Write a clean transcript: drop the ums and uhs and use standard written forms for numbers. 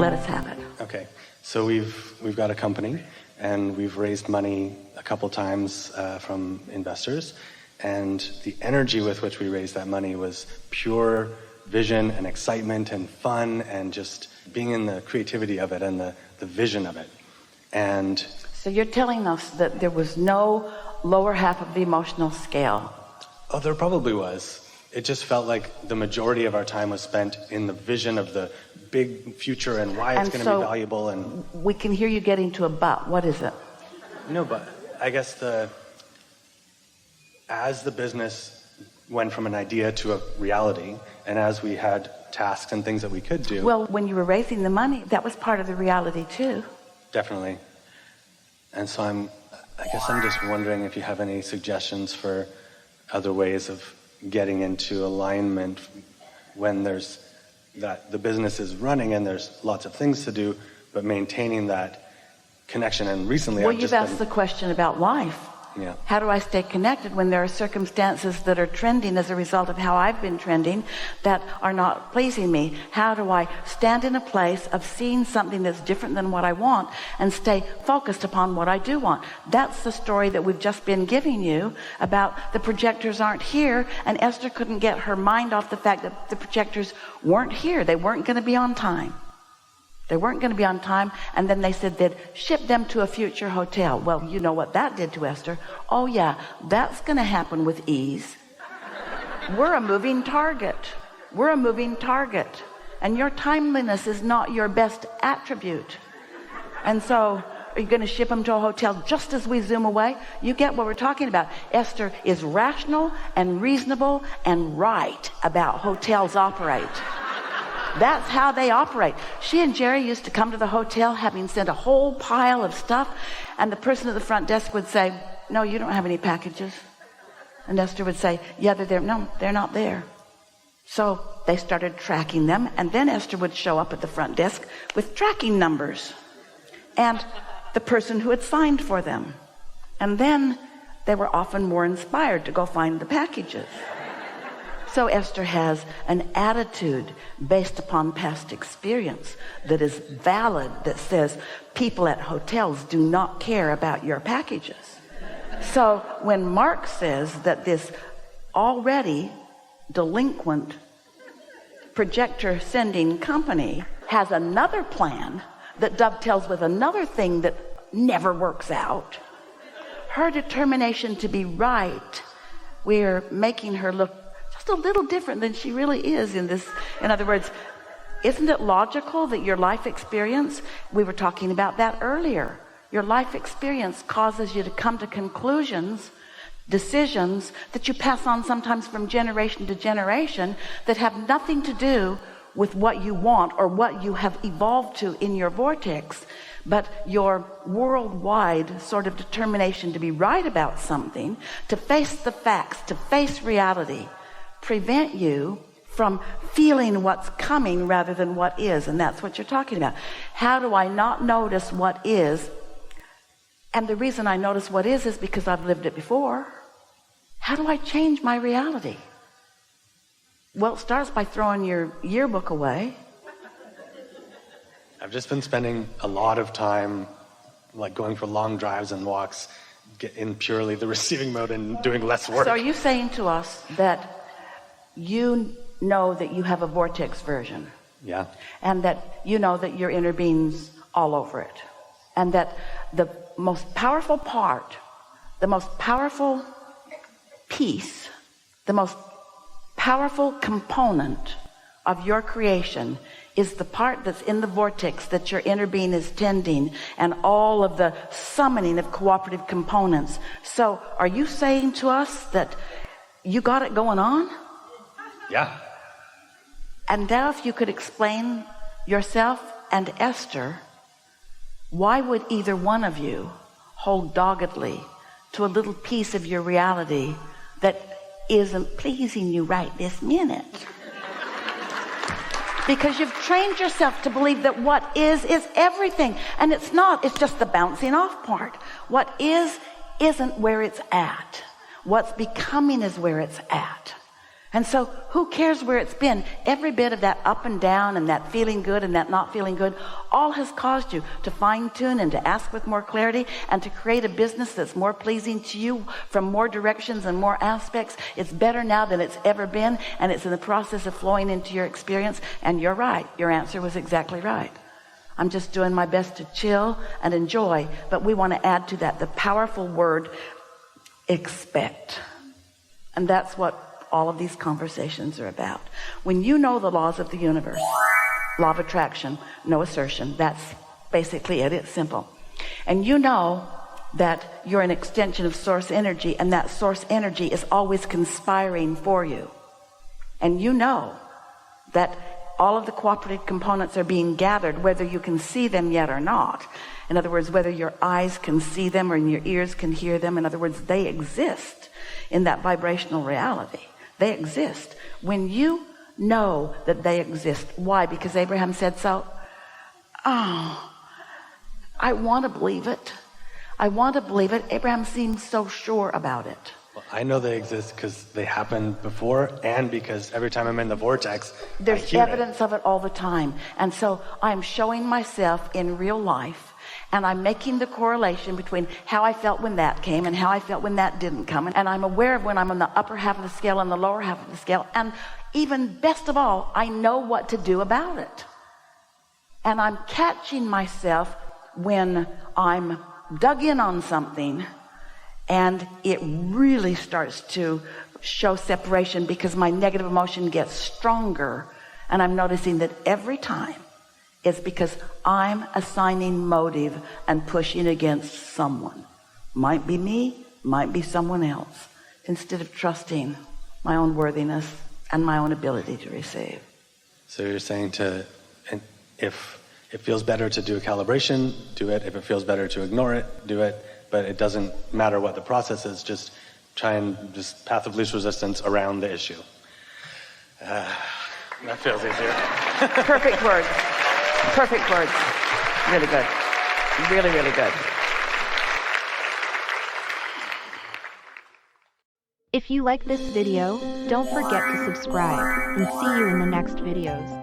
Let us have it. Okay. So we've got a company, and we've raised money a couple times from investors, and the energy with which we raised that money was pure vision and excitement and fun and just being in the creativity of it and the vision of it. And so you're telling us that there was no lower half of the emotional scale? Oh, there probably was. It just felt like the majority of our time was spent in the vision of the big future and why it's going to be valuable. And we can hear you getting to a but. What is it? No, but I guess as the business went from an idea to a reality, and as we had tasks and things that we could do. Well, when you were raising the money, that was part of the reality too. Definitely. And so I guess I'm just wondering if you have any suggestions for other ways of getting into alignment when there's that the business is running and there's lots of things to do, but maintaining that connection. And recently you've asked the question about life. Yeah. How do I stay connected when there are circumstances that are trending as a result of how I've been trending that are not pleasing me? How do I stand in a place of seeing something that's different than what I want and stay focused upon what I do want? That's the story that we've just been giving you about the projectors aren't here, and Esther couldn't get her mind off the fact that the projectors weren't here. They weren't going to be on time. They weren't going to be on time, and then they said they'd ship them to a future hotel. Well, you know what that did to Esther. Oh yeah, that's going to happen with ease. We're a moving target. We're a moving target. And your timeliness is not your best attribute. And so, are you going to ship them to a hotel just as we zoom away? You get what we're talking about. Esther is rational and reasonable and right about hotels operate. That's how they operate. She and Jerry used to come to the hotel having sent a whole pile of stuff, and the person at the front desk would say, "No, you don't have any packages." And Esther would say, "Yeah, they're there." "No, they're not there." So they started tracking them, and then Esther would show up at the front desk with tracking numbers and the person who had signed for them. And then they were often more inspired to go find the packages. So Esther has an attitude based upon past experience that is valid, that says people at hotels do not care about your packages. So when Mark says that this already delinquent projector sending company has another plan that dovetails with another thing that never works out, her determination to be right, we're making her look just a little different than she really is in this. In other words, isn't it logical that your life experience, we were talking about that earlier, your life experience causes you to come to conclusions, decisions that you pass on sometimes from generation to generation that have nothing to do with what you want or what you have evolved to in your vortex, but your worldwide sort of determination to be right about something, to face the facts, to face reality, prevent you from feeling what's coming rather than what is. And that's what you're talking about. How do I not notice what is? And the reason I notice what is because I've lived it before. How do I change my reality? Well, it starts by throwing your yearbook away. I've just been spending a lot of time like going for long drives and walks, get in purely the receiving mode and doing less work. So are you saying to us that you know that you have a vortex version? Yeah. And that you know that your inner being's all over it. And that the most powerful part, the most powerful piece, the most powerful component of your creation is the part that's in the vortex that your inner being is tending, and all of the summoning of cooperative components. So are you saying to us that you got it going on? Yeah. And now if you could explain yourself and Esther, why would either one of you hold doggedly to a little piece of your reality that isn't pleasing you right this minute? Because you've trained yourself to believe that what is everything, and it's not. It's just the bouncing off part. What is isn't where it's at. What's becoming is where it's at. And so who cares where it's been? Every bit of that up and down and that feeling good and that not feeling good, all has caused you to fine tune and to ask with more clarity and to create a business that's more pleasing to you from more directions and more aspects. It's better now than it's ever been, and it's in the process of flowing into your experience. And you're right. Your answer was exactly right. I'm just doing my best to chill and enjoy, but we want to add to that the powerful word, expect. And that's what all of these conversations are about. When you know the laws of the universe, law of attraction, no assertion, that's basically it. It's simple. And you know that you're an extension of source energy, and that source energy is always conspiring for you. And you know that all of the cooperative components are being gathered, whether you can see them yet or not. In other words, whether your eyes can see them or your ears can hear them. In other words, they exist in that vibrational reality. They exist. When you know that they exist. Why? Because Abraham said so? Oh, I want to believe it. I want to believe it. Abraham seems so sure about it. Well, I know they exist because they happened before, and because every time I'm in the vortex, there's evidence of it all the time. And so I'm showing myself in real life, and I'm making the correlation between how I felt when that came and how I felt when that didn't come. And I'm aware of when I'm on the upper half of the scale and the lower half of the scale. And even best of all, I know what to do about it. And I'm catching myself when I'm dug in on something and it really starts to show separation because my negative emotion gets stronger. And I'm noticing that every time it's because I'm assigning motive and pushing against someone. Might be me, might be someone else, instead of trusting my own worthiness and my own ability to receive. So you're saying if it feels better to do a calibration, do it. If it feels better to ignore it, do it. But it doesn't matter what the process is, just try and just path of least resistance around the issue. That feels easier. Perfect words. Perfect words. Really good. Really, really good. If you like this video, don't forget to subscribe and see you in the next videos.